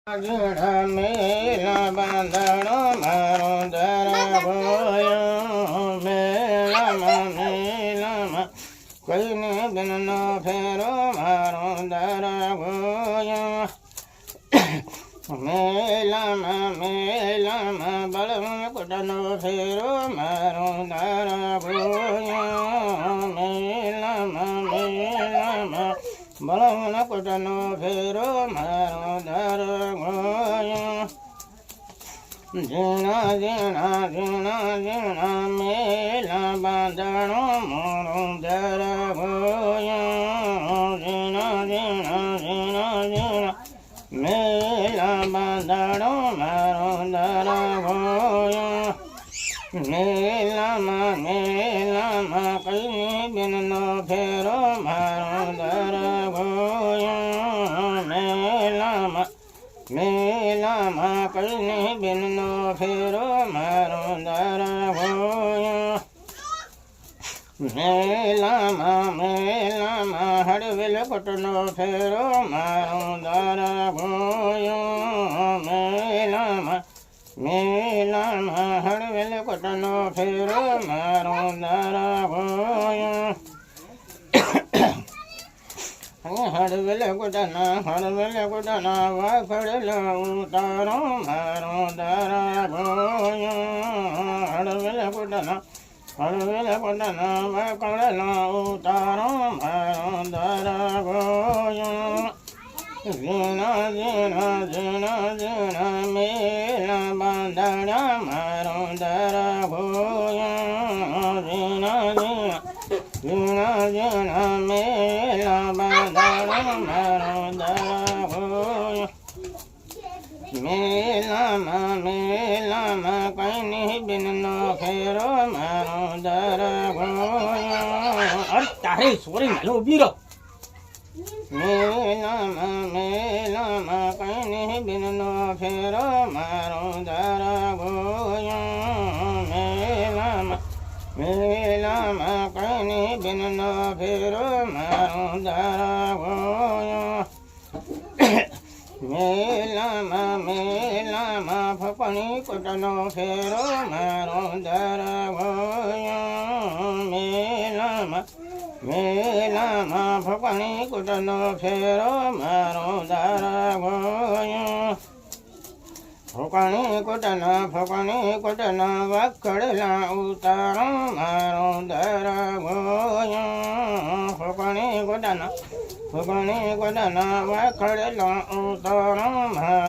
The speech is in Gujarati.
મેલા બાંધણો મારો ધરગોયો મેલામાં કોઈને બિનનો ફેરો મારો ધરગોયો મેલામાં બળવન કુટનો ફેરો મારો ધરગોયો મેલામાં બળવન કુટનો ફેરો મારો ધરગોયો ઝીણા ઝીણા ઝીણા ઝીણા મેલા બાંધણો મારો ધરગોયો ઝીણા ઝીણા ઝીણા ઝીણા મેલા બાંધણો મારો ધરગોયો મેલામાં કઈની બિનનો ફેરો મારો ધરગોયો મેલામાં કઈની બિનનો ફેરો મારો ધરગોયો મેલામાં હળવેલ કોટનો ફેરો મારો ધરગોયો મેલામાં હળવેલ કોટનો ફેરો મારો ધરગોયો હળવેલ કોટના વાખડેલો ઉતારો મારો ધરગોયો હળવેલ કોટના વાખડેલો ઉતારો મારો ધરગોયો ઝીણા ઝીણા ઝીણા ઝીણા મેલા બાંધણા મારો ધરગોયો ઝીણા ઝીણા ઝીણા ઝીણા મેલા બાંધણા મારો ધરગોયો મેલામાં કઈની બિનનો ફેરો મારો ધરગોયો અરે તારે સોરી મેલો ઉભી રહો મેલામાં કઈની બિનનો ફેરો મારો ધરગોયો મેલામાં કઈની બિનનો ફેરો મારો ધરગોયો મેલામાં ફપણી કોટનો ફેરો મારો ધરગોયો મેલામાં ફપણી કોટનો ફેરો મારો ધરગોયો ફકણી કોટના વાખડેલા ઉતારો મારો ધરગોયો ફકણી કોટના વાખડેલા ઉતારો